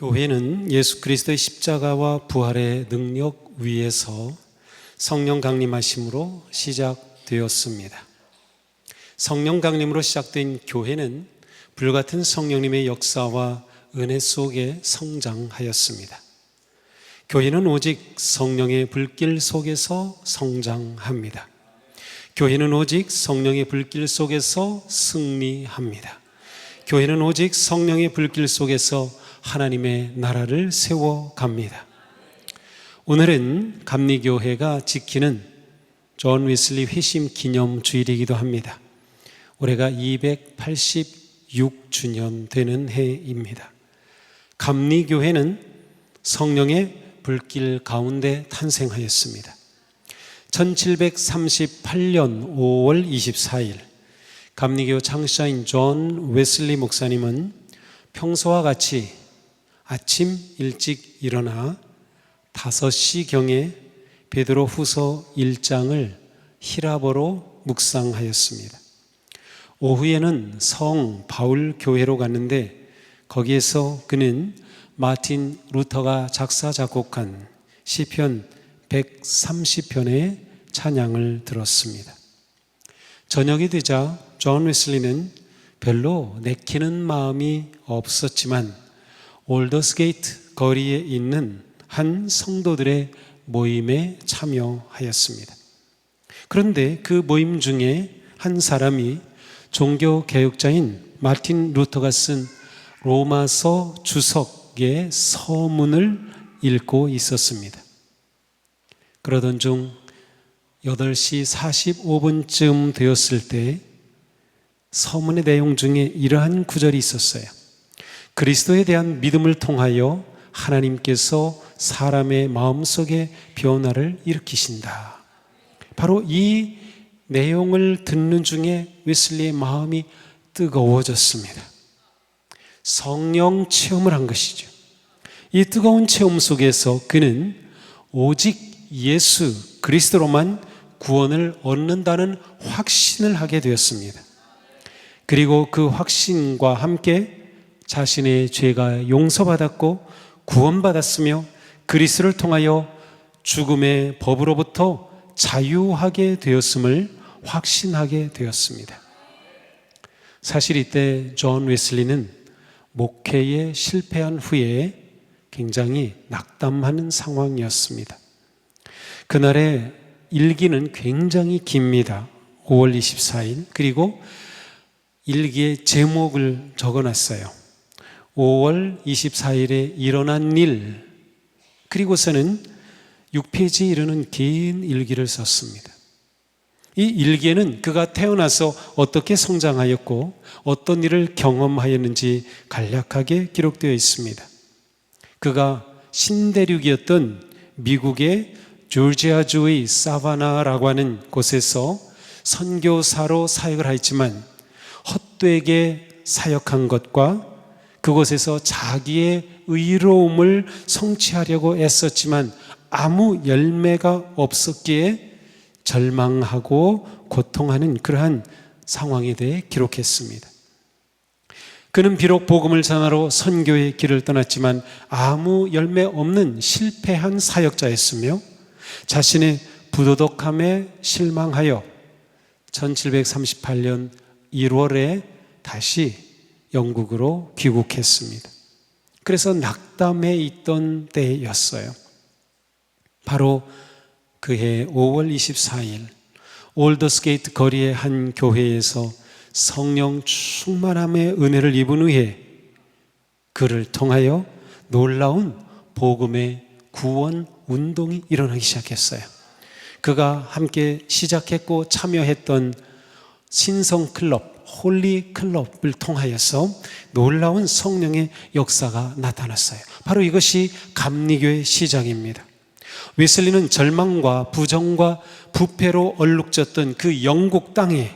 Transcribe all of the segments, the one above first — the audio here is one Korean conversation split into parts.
교회는 예수 그리스도의 십자가와 부활의 능력 위에서 성령 강림하심으로 시작되었습니다. 성령 강림으로 시작된 교회는 불같은 성령님의 역사와 은혜 속에 성장하였습니다. 교회는 오직 성령의 불길 속에서 성장합니다. 교회는 오직 성령의 불길 속에서 승리합니다. 교회는 오직 성령의 불길 속에서 하나님의 나라를 세워갑니다. 오늘은 감리교회가 지키는 존 웨슬리 회심 기념 주일이기도 합니다. 올해가 286주년 되는 해입니다. 감리교회는 성령의 불길 가운데 탄생하였습니다. 1738년 5월 24일 감리교 창시자인 존 웨슬리 목사님은 평소와 같이 아침 일찍 일어나 5시경에 베드로 후서 1장을 히라보로 묵상하였습니다. 오후에는 성 바울 교회로 갔는데 거기에서 그는 마틴 루터가 작사 작곡한 시편 130편의 찬양을 들었습니다. 저녁이 되자 존 웨슬리는 별로 내키는 마음이 없었지만 올더스게이트 거리에 있는 한 성도들의 모임에 참여하였습니다. 그런데 그 모임 중에 한 사람이 종교개혁자인 마틴 루터가 쓴 로마서 주석의 서문을 읽고 있었습니다. 그러던 중 8시 45분쯤 되었을 때 서문의 내용 중에 이러한 구절이 있었어요. 그리스도에 대한 믿음을 통하여 하나님께서 사람의 마음속에 변화를 일으키신다. 바로 이 내용을 듣는 중에 웨슬리의 마음이 뜨거워졌습니다. 성령 체험을 한 것이죠. 이 뜨거운 체험 속에서 그는 오직 예수 그리스도로만 구원을 얻는다는 확신을 하게 되었습니다. 그리고 그 확신과 함께 자신의 죄가 용서받았고 구원받았으며 그리스도를 통하여 죽음의 법으로부터 자유하게 되었음을 확신하게 되었습니다. 사실 이때 존 웨슬리는 목회에 실패한 후에 굉장히 낙담하는 상황이었습니다. 그날의 일기는 굉장히 깁니다. 5월 24일. 그리고 일기의 제목을 적어놨어요. 5월 24일에 일어난 일, 그리고서는 6페이지에 이르는 긴 일기를 썼습니다. 이 일기에는 그가 태어나서 어떻게 성장하였고 어떤 일을 경험하였는지 간략하게 기록되어 있습니다. 그가 신대륙이었던 미국의 조지아주의 사바나라고 하는 곳에서 선교사로 사역을 하였지만 헛되게 사역한 것과 그곳에서 자기의 의로움을 성취하려고 애썼지만 아무 열매가 없었기에 절망하고 고통하는 그러한 상황에 대해 기록했습니다. 그는 비록 복음을 전하러 선교의 길을 떠났지만 아무 열매 없는 실패한 사역자였으며 자신의 부도덕함에 실망하여 1738년 1월에 다시 영국으로 귀국했습니다. 그래서 낙담해 있던 때였어요. 바로 그해 5월 24일 올더스게이트 거리의 한 교회에서 성령 충만함의 은혜를 입은 후에 그를 통하여 놀라운 복음의 구원 운동이 일어나기 시작했어요. 그가 함께 시작했고 참여했던 신성클럽, 홀리클럽을 통하여서 놀라운 성령의 역사가 나타났어요. 바로 이것이 감리교의 시작입니다. 웨슬리는 절망과 부정과 부패로 얼룩졌던 그 영국 땅에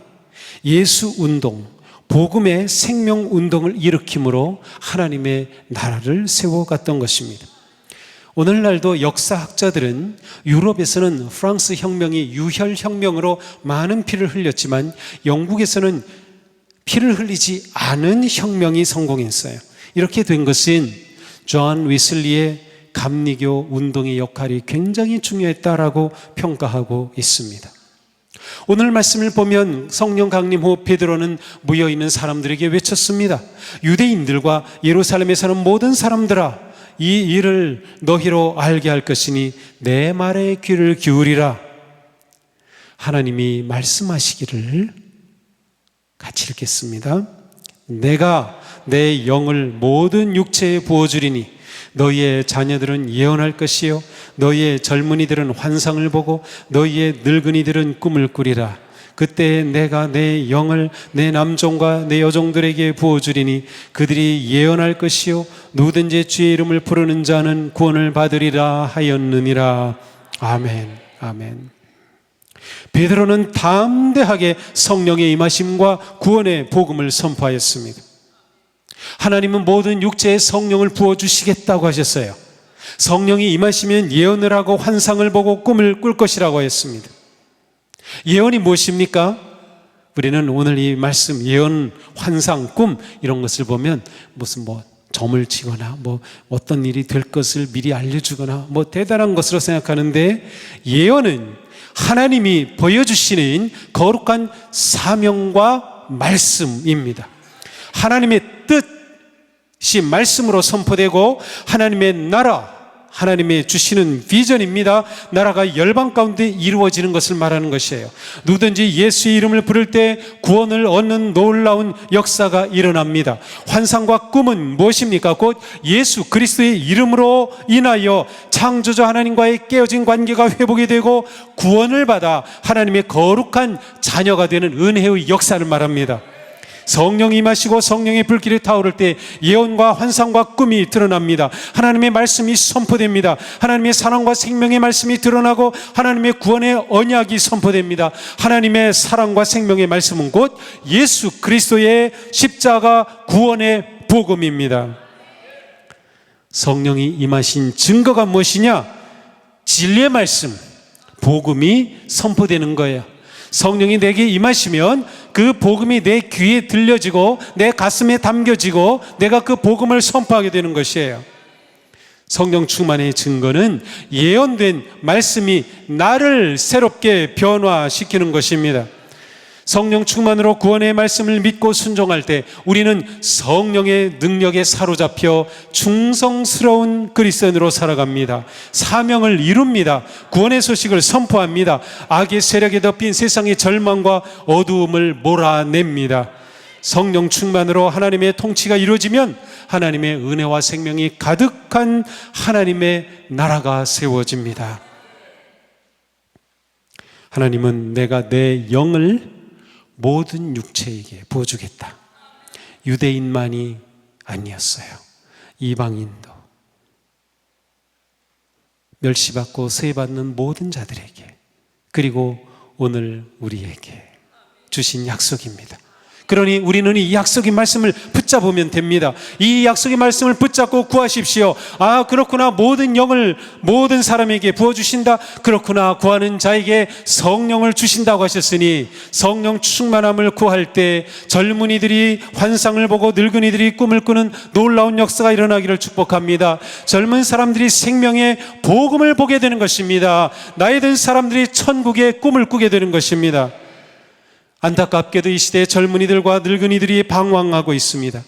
예수 운동, 복음의 생명 운동을 일으킴으로 하나님의 나라를 세워갔던 것입니다. 오늘날도 역사학자들은 유럽에서는 프랑스 혁명이 유혈혁명으로 많은 피를 흘렸지만 영국에서는 피를 흘리지 않은 혁명이 성공했어요. 이렇게 된 것은 존 위슬리의 감리교 운동의 역할이 굉장히 중요했다라고 평가하고 있습니다. 오늘 말씀을 보면 성령 강림 후 베드로는 모여있는 사람들에게 외쳤습니다. 유대인들과 예루살렘에 사는 모든 사람들아, 이 일을 너희로 알게 할 것이니 내 말에 귀를 기울이라. 하나님이 말씀하시기를, 같이 읽겠습니다. 내가 내 영을 모든 육체에 부어주리니 너희의 자녀들은 예언할 것이요 너희의 젊은이들은 환상을 보고 너희의 늙은이들은 꿈을 꾸리라. 그때 내가 내 영을 내 남종과 내 여종들에게 부어주리니 그들이 예언할 것이요 누구든지 주의 이름을 부르는 자는 구원을 받으리라 하였느니라. 아멘. 아멘. 베드로는 담대하게 성령의 임하심과 구원의 복음을 선포하였습니다. 하나님은 모든 육체에 성령을 부어주시겠다고 하셨어요. 성령이 임하시면 예언을 하고 환상을 보고 꿈을 꿀 것이라고 했습니다. 예언이 무엇입니까? 우리는 오늘 이 말씀, 예언, 환상, 꿈 이런 것을 보면 무슨 점을 치거나 어떤 일이 될 것을 미리 알려주거나 대단한 것으로 생각하는데, 예언은 하나님이 보여주시는 거룩한 사명과 말씀입니다. 하나님의 뜻이 말씀으로 선포되고 하나님의 나라, 하나님의 주시는 비전입니다. 나라가 열방 가운데 이루어지는 것을 말하는 것이에요. 누구든지 예수의 이름을 부를 때 구원을 얻는 놀라운 역사가 일어납니다. 환상과 꿈은 무엇입니까? 곧 예수 그리스도의 이름으로 인하여 창조주 하나님과의 깨어진 관계가 회복이 되고 구원을 받아 하나님의 거룩한 자녀가 되는 은혜의 역사를 말합니다. 성령이 임하시고 성령의 불길이 타오를 때 예언과 환상과 꿈이 드러납니다. 하나님의 말씀이 선포됩니다. 하나님의 사랑과 생명의 말씀이 드러나고 하나님의 구원의 언약이 선포됩니다. 하나님의 사랑과 생명의 말씀은 곧 예수 그리스도의 십자가 구원의 복음입니다. 성령이 임하신 증거가 무엇이냐? 진리의 말씀, 복음이 선포되는 거예요. 성령이 내게 임하시면 그 복음이 내 귀에 들려지고 내 가슴에 담겨지고 내가 그 복음을 선포하게 되는 것이에요. 성령 충만의 증거는 예언된 말씀이 나를 새롭게 변화시키는 것입니다. 성령 충만으로 구원의 말씀을 믿고 순종할 때 우리는 성령의 능력에 사로잡혀 충성스러운 그리스도인으로 살아갑니다. 사명을 이룹니다. 구원의 소식을 선포합니다. 악의 세력에 덮인 세상의 절망과 어두움을 몰아냅니다. 성령 충만으로 하나님의 통치가 이루어지면 하나님의 은혜와 생명이 가득한 하나님의 나라가 세워집니다. 하나님은 내가 내 영을 모든 육체에게 부어주겠다. 유대인만이 아니었어요. 이방인도, 멸시받고 세받는 모든 자들에게, 그리고 오늘 우리에게 주신 약속입니다. 그러니 우리는 이 약속의 말씀을 붙잡으면 됩니다. 이 약속의 말씀을 붙잡고 구하십시오. 아, 그렇구나. 모든 영을 모든 사람에게 부어주신다. 그렇구나. 구하는 자에게 성령을 주신다고 하셨으니 성령 충만함을 구할 때 젊은이들이 환상을 보고 늙은이들이 꿈을 꾸는 놀라운 역사가 일어나기를 축복합니다. 젊은 사람들이 생명의 복음을 보게 되는 것입니다. 나이 든 사람들이 천국의 꿈을 꾸게 되는 것입니다. 안타깝게도 이 시대의 젊은이들과 늙은이들이 방황하고 있습니다.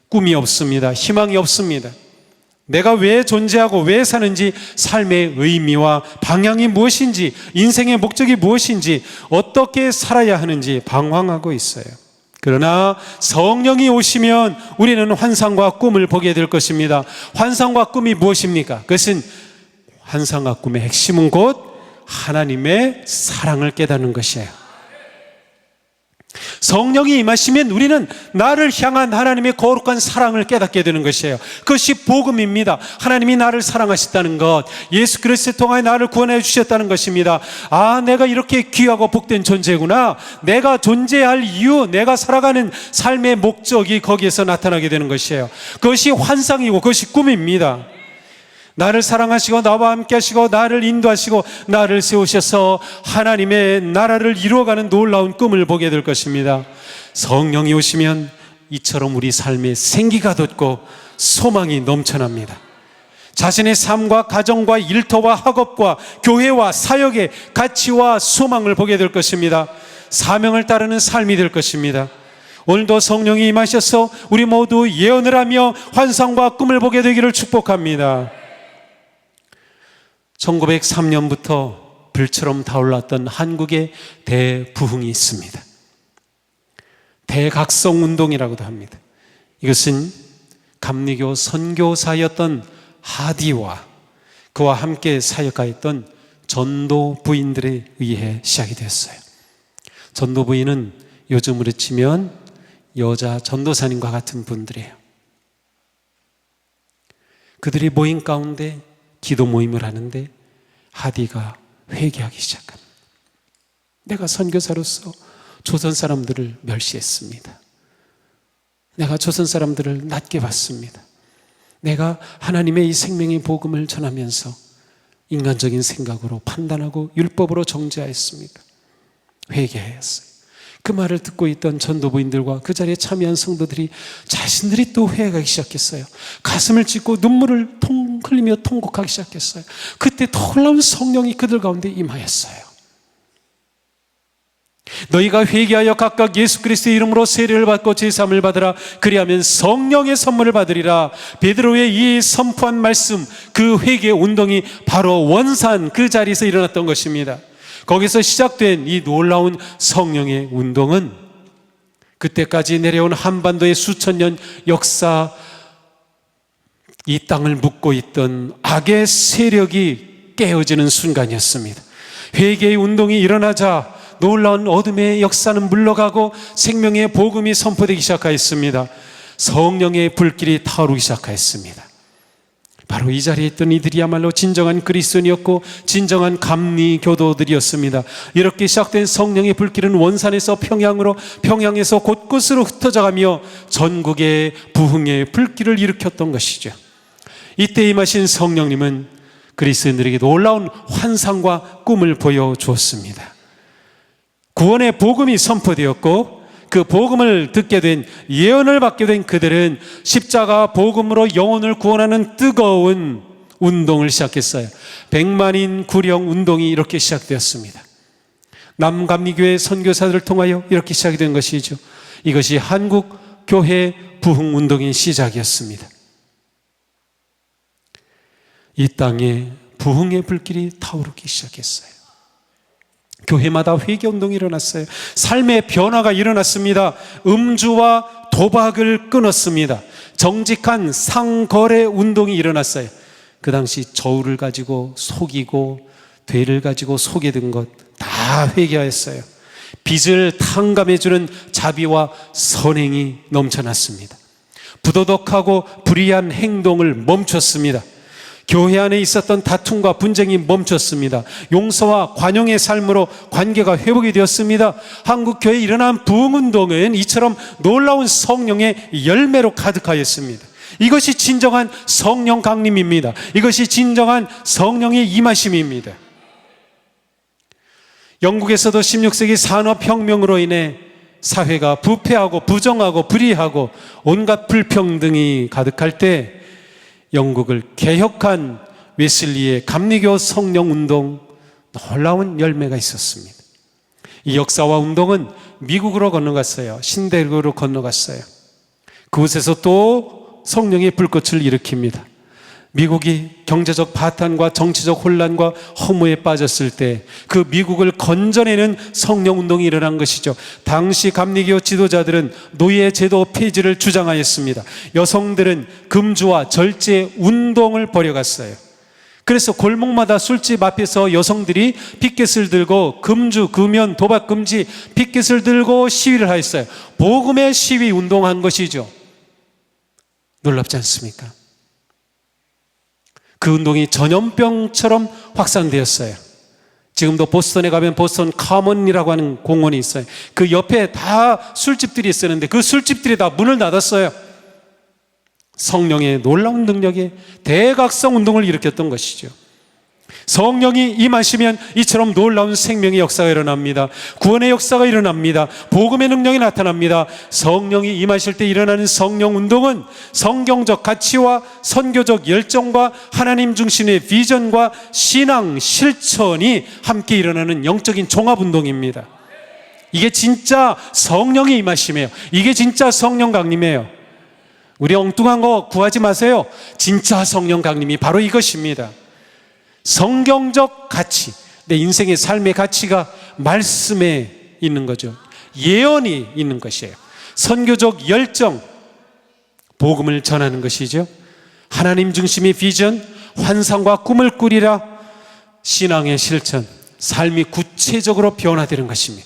꿈이 없습니다. 희망이 없습니다. 내가 왜 존재하고 왜 사는지, 삶의 의미와 방향이 무엇인지, 인생의 목적이 무엇인지, 어떻게 살아야 하는지 방황하고 있어요. 그러나 성령이 오시면 우리는 환상과 꿈을 보게 될 것입니다. 환상과 꿈이 무엇입니까? 그것은 환상과 꿈의 핵심은 곧 하나님의 사랑을 깨닫는 것이에요. 성령이 임하시면 우리는 나를 향한 하나님의 거룩한 사랑을 깨닫게 되는 것이에요. 그것이 복음입니다. 하나님이 나를 사랑하셨다는 것, 예수 그리스도를 통하여 나를 구원해 주셨다는 것입니다. 아, 내가 이렇게 귀하고 복된 존재구나. 내가 존재할 이유, 내가 살아가는 삶의 목적이 거기에서 나타나게 되는 것이에요. 그것이 환상이고 그것이 꿈입니다. 나를 사랑하시고 나와 함께 하시고 나를 인도하시고 나를 세우셔서 하나님의 나라를 이루어가는 놀라운 꿈을 보게 될 것입니다. 성령이 오시면 이처럼 우리 삶에 생기가 돋고 소망이 넘쳐납니다. 자신의 삶과 가정과 일터와 학업과 교회와 사역의 가치와 소망을 보게 될 것입니다. 사명을 따르는 삶이 될 것입니다. 오늘도 성령이 임하셔서 우리 모두 예언을 하며 환상과 꿈을 보게 되기를 축복합니다. 1903년부터 불처럼 타올랐던 한국의 대부흥이 있습니다. 대각성운동이라고도 합니다. 이것은 감리교 선교사였던 하디와 그와 함께 사역하였던 전도 부인들에 의해 시작이 되었어요. 전도 부인은 요즘으로 치면 여자 전도사님과 같은 분들이에요. 그들이 모임 가운데 기도 모임을 하는데 하디가 회개하기 시작합니다. 내가 선교사로서 조선 사람들을 멸시했습니다. 내가 조선 사람들을 낮게 봤습니다. 내가 하나님의 이 생명의 복음을 전하면서 인간적인 생각으로 판단하고 율법으로 정죄하였습니다. 회개하였어요. 그 말을 듣고 있던 전도부인들과 그 자리에 참여한 성도들이 자신들이 또 회개하기 시작했어요. 가슴을 찢고 눈물을 흘리며 통곡하기 시작했어요. 그때 놀라운 성령이 그들 가운데 임하였어요. 너희가 회개하여 각각 예수 그리스도의 이름으로 세례를 받고 제사함을 받으라. 그리하면 성령의 선물을 받으리라. 베드로의 이 선포한 말씀, 그 회개 운동이 바로 원산 그 자리에서 일어났던 것입니다. 거기서 시작된 이 놀라운 성령의 운동은 그때까지 내려온 한반도의 수천 년 역사, 이 땅을 묶고 있던 악의 세력이 깨어지는 순간이었습니다. 회개의 운동이 일어나자 놀라운 어둠의 역사는 물러가고 생명의 복음이 선포되기 시작하였습니다. 성령의 불길이 타오르기 시작하였습니다. 바로 이 자리에 있던 이들이야말로 진정한 그리스도인이었고 진정한 감리교도들이었습니다. 이렇게 시작된 성령의 불길은 원산에서 평양으로, 평양에서 곳곳으로 흩어져가며 전국의 부흥의 불길을 일으켰던 것이죠. 이때 임하신 성령님은 그리스도인들에게 놀라운 환상과 꿈을 보여주었습니다. 구원의 복음이 선포되었고 그 복음을 듣게 된, 예언을 받게 된 그들은 십자가 복음으로 영혼을 구원하는 뜨거운 운동을 시작했어요. 백만인 구령 운동이 이렇게 시작되었습니다. 남감리교회 선교사들을 통하여 이렇게 시작이 된 것이죠. 이것이 한국 교회 부흥 운동의 시작이었습니다. 이 땅에 부흥의 불길이 타오르기 시작했어요. 교회마다 회개운동이 일어났어요. 삶의 변화가 일어났습니다. 음주와 도박을 끊었습니다. 정직한 상거래 운동이 일어났어요. 그 당시 저울을 가지고 속이고 되를 가지고 속이던 것 다 회개하였어요. 빚을 탕감해주는 자비와 선행이 넘쳐났습니다. 부도덕하고 불의한 행동을 멈췄습니다. 교회 안에 있었던 다툼과 분쟁이 멈췄습니다. 용서와 관용의 삶으로 관계가 회복이 되었습니다. 한국 교회에 일어난 부흥운동은 이처럼 놀라운 성령의 열매로 가득하였습니다. 이것이 진정한 성령 강림입니다. 이것이 진정한 성령의 임하심입니다. 영국에서도 16세기 산업혁명으로 인해 사회가 부패하고 부정하고 불의하고 온갖 불평등이 가득할 때 영국을 개혁한 웨슬리의 감리교 성령운동, 놀라운 열매가 있었습니다. 이 역사와 운동은 미국으로 건너갔어요. 신대륙으로 건너갔어요. 그곳에서 또 성령의 불꽃을 일으킵니다. 미국이 경제적 파탄과 정치적 혼란과 허무에 빠졌을 때 그 미국을 건져내는 성령운동이 일어난 것이죠. 당시 감리교 지도자들은 노예 제도 폐지를 주장하였습니다. 여성들은 금주와 절제 운동을 벌여갔어요. 그래서 골목마다 술집 앞에서 여성들이 피켓을 들고 금주, 금연, 도박 금지 피켓을 들고 시위를 하였어요. 복음의 시위 운동한 것이죠. 놀랍지 않습니까? 그 운동이 전염병처럼 확산되었어요. 지금도 보스턴에 가면 보스턴 카먼이라고 하는 공원이 있어요. 그 옆에 다 술집들이 있었는데 그 술집들이 다 문을 닫았어요. 성령의 놀라운 능력에 대각성 운동을 일으켰던 것이죠. 성령이 임하시면 이처럼 놀라운 생명의 역사가 일어납니다. 구원의 역사가 일어납니다. 복음의 능력이 나타납니다. 성령이 임하실 때 일어나는 성령 운동은 성경적 가치와 선교적 열정과 하나님 중심의 비전과 신앙 실천이 함께 일어나는 영적인 종합 운동입니다. 이게 진짜 성령이 임하심이에요. 이게 진짜 성령 강림이에요. 우리 엉뚱한 거 구하지 마세요. 진짜 성령 강림이 바로 이것입니다. 성경적 가치, 내 인생의 삶의 가치가 말씀에 있는 거죠. 예언이 있는 것이에요. 선교적 열정, 복음을 전하는 것이죠. 하나님 중심의 비전, 환상과 꿈을 꾸리라, 신앙의 실천, 삶이 구체적으로 변화되는 것입니다.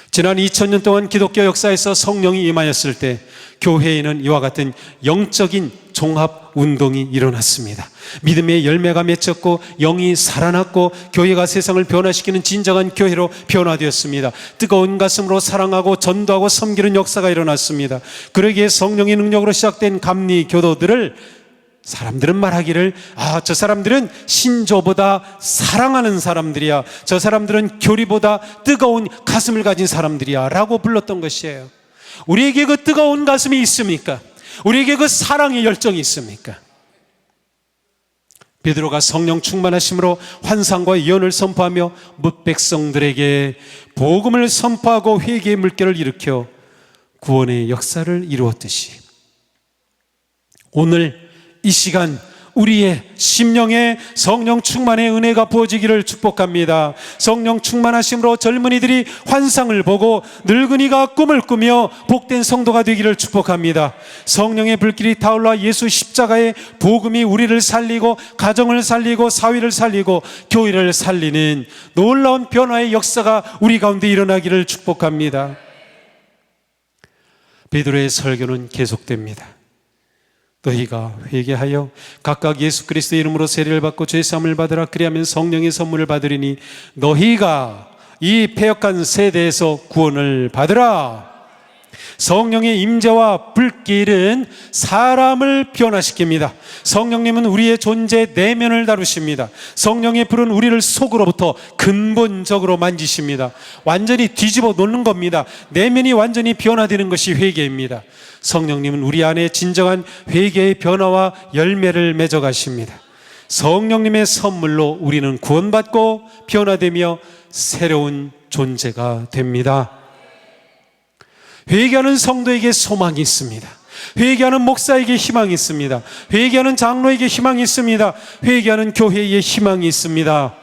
지난 2000년 동안 기독교 역사에서 성령이 임하였을 때 교회에는 이와 같은 영적인 종합 운동이 일어났습니다. 믿음의 열매가 맺혔고 영이 살아났고 교회가 세상을 변화시키는 진정한 교회로 변화되었습니다. 뜨거운 가슴으로 사랑하고 전도하고 섬기는 역사가 일어났습니다. 그러기에 성령의 능력으로 시작된 감리 교도들을 사람들은 말하기를, 저 사람들은 신조보다 사랑하는 사람들이야, 저 사람들은 교리보다 뜨거운 가슴을 가진 사람들이야 라고 불렀던 것이에요. 우리에게 그 뜨거운 가슴이 있습니까? 우리에게 그 사랑의 열정이 있습니까? 베드로가 성령 충만하심으로 환상과 예언을 선포하며 뭇백성들에게 복음을 선포하고 회개의 물결을 일으켜 구원의 역사를 이루었듯이 오늘 이 시간 우리의 심령에 성령 충만의 은혜가 부어지기를 축복합니다. 성령 충만하심으로 젊은이들이 환상을 보고 늙은이가 꿈을 꾸며 복된 성도가 되기를 축복합니다. 성령의 불길이 타올라 예수 십자가의 복음이 우리를 살리고 가정을 살리고 사회를 살리고 교회를 살리는 놀라운 변화의 역사가 우리 가운데 일어나기를 축복합니다. 베드로의 설교는 계속됩니다. 너희가 회개하여 각각 예수 그리스도의 이름으로 세례를 받고 죄사함을 받으라. 그리하면 성령의 선물을 받으리니 너희가 이 패역한 세대에서 구원을 받으라. 성령의 임재와 불길은 사람을 변화시킵니다. 성령님은 우리의 존재 내면을 다루십니다. 성령의 불은 우리를 속으로부터 근본적으로 만지십니다. 완전히 뒤집어 놓는 겁니다. 내면이 완전히 변화되는 것이 회개입니다. 성령님은 우리 안에 진정한 회개의 변화와 열매를 맺어 가십니다. 성령님의 선물로 우리는 구원받고 변화되며 새로운 존재가 됩니다. 회개하는 성도에게 소망이 있습니다. 회개하는 목사에게 희망이 있습니다. 회개하는 장로에게 희망이 있습니다. 회개하는 교회에 희망이 있습니다.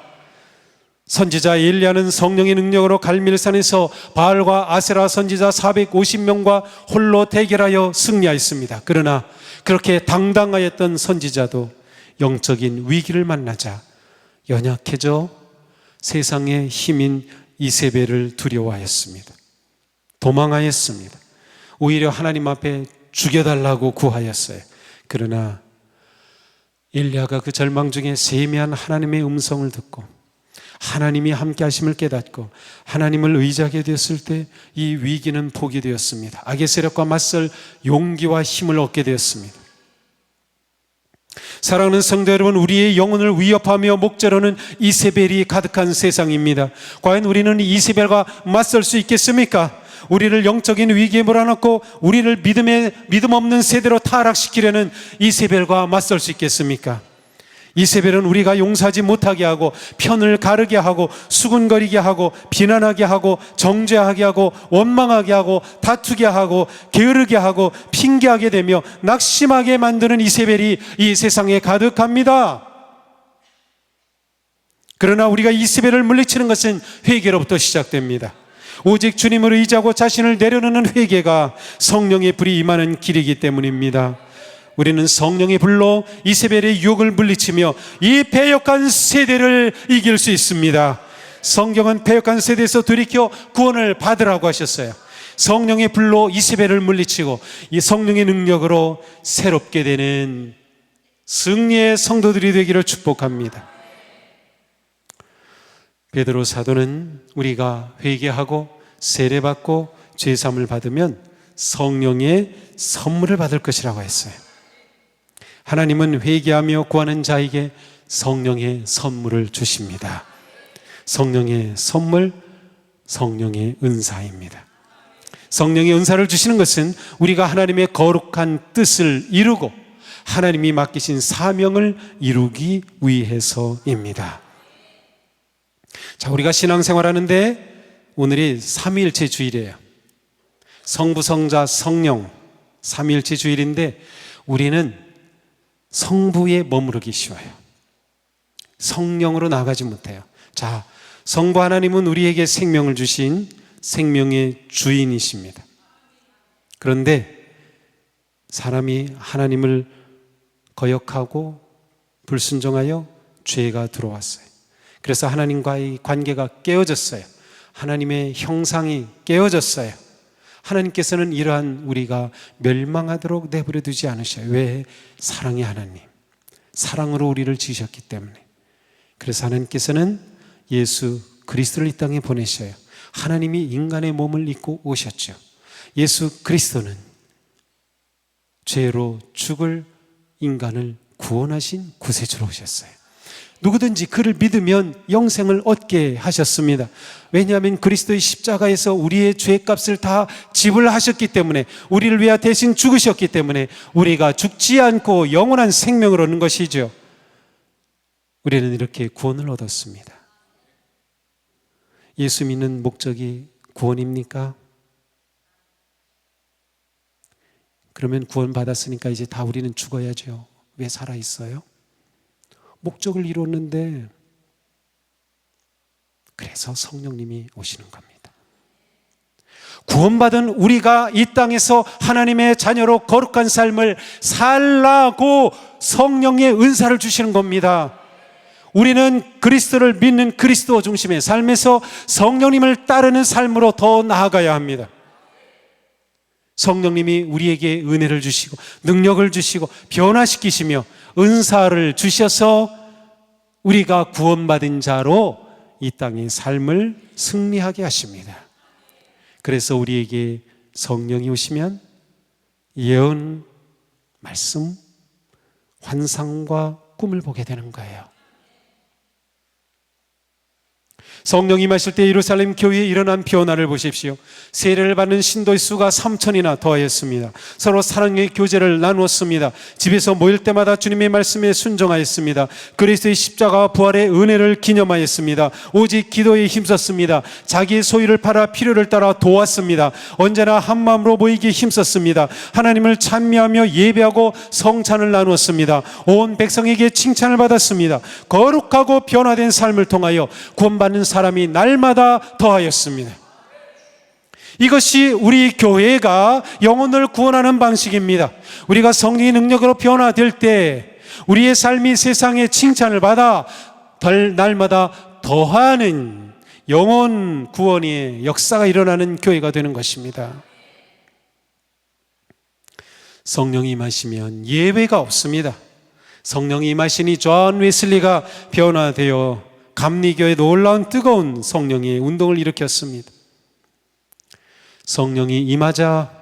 선지자 엘리야는 성령의 능력으로 갈멜산에서 바알과 아세라 선지자 450명과 홀로 대결하여 승리하였습니다. 그러나 그렇게 당당하였던 선지자도 영적인 위기를 만나자 연약해져 세상의 힘인 이세벨을 두려워하였습니다. 도망하였습니다. 오히려 하나님 앞에 죽여달라고 구하였어요. 그러나 엘리야가 그 절망 중에 세미한 하나님의 음성을 듣고 하나님이 함께 하심을 깨닫고 하나님을 의지하게 되었을 때 이 위기는 포기되었습니다. 악의 세력과 맞설 용기와 힘을 얻게 되었습니다. 사랑하는 성도 여러분, 우리의 영혼을 위협하며 목재로는 이세벨이 가득한 세상입니다. 과연 우리는 이세벨과 맞설 수 있겠습니까? 우리를 영적인 위기에 몰아넣고 우리를 믿음 없는 세대로 타락시키려는 이세벨과 맞설 수 있겠습니까? 이세벨은 우리가 용서하지 못하게 하고 편을 가르게 하고 수군거리게 하고 비난하게 하고 정죄하게 하고 원망하게 하고 다투게 하고 게으르게 하고 핑계하게 되며 낙심하게 만드는 이세벨이 이 세상에 가득합니다. 그러나 우리가 이세벨을 물리치는 것은 회개로부터 시작됩니다. 오직 주님을 의지하고 자신을 내려놓는 회개가 성령의 불이 임하는 길이기 때문입니다. 우리는 성령의 불로 이세벨의 유혹을 물리치며 이 패역한 세대를 이길 수 있습니다. 성경은 패역한 세대에서 돌이켜 구원을 받으라고 하셨어요. 성령의 불로 이세벨을 물리치고 이 성령의 능력으로 새롭게 되는 승리의 성도들이 되기를 축복합니다. 베드로 사도는 우리가 회개하고 세례받고 죄사함을 받으면 성령의 선물을 받을 것이라고 했어요. 하나님은 회개하며 구하는 자에게 성령의 선물을 주십니다. 성령의 선물, 성령의 은사입니다. 성령의 은사를 주시는 것은 우리가 하나님의 거룩한 뜻을 이루고 하나님이 맡기신 사명을 이루기 위해서입니다. 자, 우리가 신앙생활하는데 오늘이 삼위일체 주일이에요. 성부, 성자, 성령 삼위일체 주일인데 우리는 성부에 머무르기 쉬워요. 성령으로 나가지 못해요. 자, 성부 하나님은 우리에게 생명을 주신 생명의 주인이십니다. 그런데 사람이 하나님을 거역하고 불순종하여 죄가 들어왔어요. 그래서 하나님과의 관계가 깨어졌어요. 하나님의 형상이 깨어졌어요. 하나님께서는 이러한 우리가 멸망하도록 내버려 두지 않으셔요. 왜? 사랑의 하나님, 사랑으로 우리를 지으셨기 때문에. 그래서 하나님께서는 예수 그리스도를 이 땅에 보내셔요. 하나님이 인간의 몸을 입고 오셨죠. 예수 그리스도는 죄로 죽을 인간을 구원하신 구세주로 오셨어요. 누구든지 그를 믿으면 영생을 얻게 하셨습니다. 왜냐하면 그리스도의 십자가에서 우리의 죄값을 다 지불하셨기 때문에, 우리를 위하여 대신 죽으셨기 때문에 우리가 죽지 않고 영원한 생명을 얻는 것이죠. 우리는 이렇게 구원을 얻었습니다. 예수 믿는 목적이 구원입니까? 그러면 구원 받았으니까 이제 다 우리는 죽어야죠. 왜 살아있어요? 목적을 이뤘는데, 그래서 성령님이 오시는 겁니다. 구원받은 우리가 이 땅에서 하나님의 자녀로 거룩한 삶을 살라고 성령의 은사를 주시는 겁니다. 우리는 그리스도를 믿는 그리스도 중심의 삶에서 성령님을 따르는 삶으로 더 나아가야 합니다. 성령님이 우리에게 은혜를 주시고 능력을 주시고 변화시키시며 은사를 주셔서 우리가 구원받은 자로 이 땅의 삶을 승리하게 하십니다. 그래서 우리에게 성령이 오시면 예언, 말씀, 환상과 꿈을 보게 되는 거예요. 성령이 임하실 때 예루살렘 교회에 일어난 변화를 보십시오. 세례를 받는 신도의 수가 3,000이나 더하였습니다. 서로 사랑의 교제를 나누었습니다. 집에서 모일 때마다 주님의 말씀에 순종하였습니다. 그리스도의 십자가와 부활의 은혜를 기념하였습니다. 오직 기도에 힘썼습니다. 자기의 소유를 팔아 필요를 따라 도왔습니다. 언제나 한마음으로 모이기에 힘썼습니다. 하나님을 찬미하며 예배하고 성찬을 나누었습니다. 온 백성에게 칭찬을 받았습니다. 거룩하고 변화된 삶을 통하여 구원받는 사람이 날마다 더하였습니다. 이것이 우리 교회가 영혼을 구원하는 방식입니다. 우리가 성령의 능력으로 변화될 때 우리의 삶이 세상의 칭찬을 받아 날마다 더하는 영혼 구원의 역사가 일어나는 교회가 되는 것입니다. 성령이 임하시면 예외가 없습니다. 성령이 임하시니 존 웨슬리가 변화되어 감리교의 놀라운 뜨거운 성령의 운동을 일으켰습니다. 성령이 임하자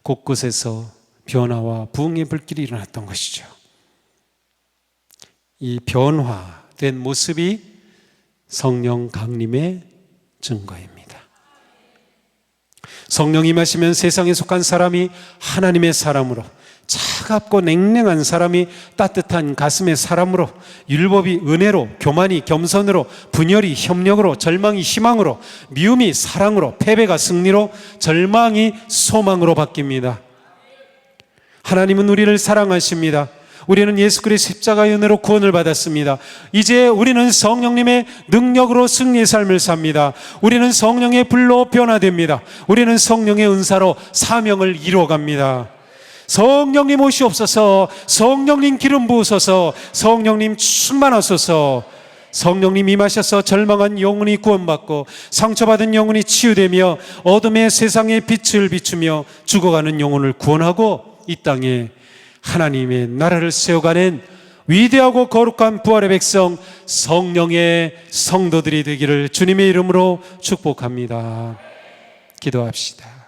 곳곳에서 변화와 부흥의 불길이 일어났던 것이죠. 이 변화된 모습이 성령 강림의 증거입니다. 성령이 임하시면 세상에 속한 사람이 하나님의 사람으로, 차갑고 냉랭한 사람이 따뜻한 가슴의 사람으로, 율법이 은혜로, 교만이 겸손으로, 분열이 협력으로, 절망이 희망으로, 미움이 사랑으로, 패배가 승리로, 절망이 소망으로 바뀝니다. 하나님은 우리를 사랑하십니다. 우리는 예수 그리스도의 십자가의 은혜로 구원을 받았습니다. 이제 우리는 성령님의 능력으로 승리의 삶을 삽니다. 우리는 성령의 불로 변화됩니다. 우리는 성령의 은사로 사명을 이루어갑니다. 성령님 오시옵소서. 성령님 기름 부으소서. 성령님 충만하소서. 성령님 임하셔서 절망한 영혼이 구원받고 상처받은 영혼이 치유되며 어둠의 세상에 빛을 비추며 죽어가는 영혼을 구원하고 이 땅에 하나님의 나라를 세워가는 위대하고 거룩한 부활의 백성 성령의 성도들이 되기를 주님의 이름으로 축복합니다. 기도합시다.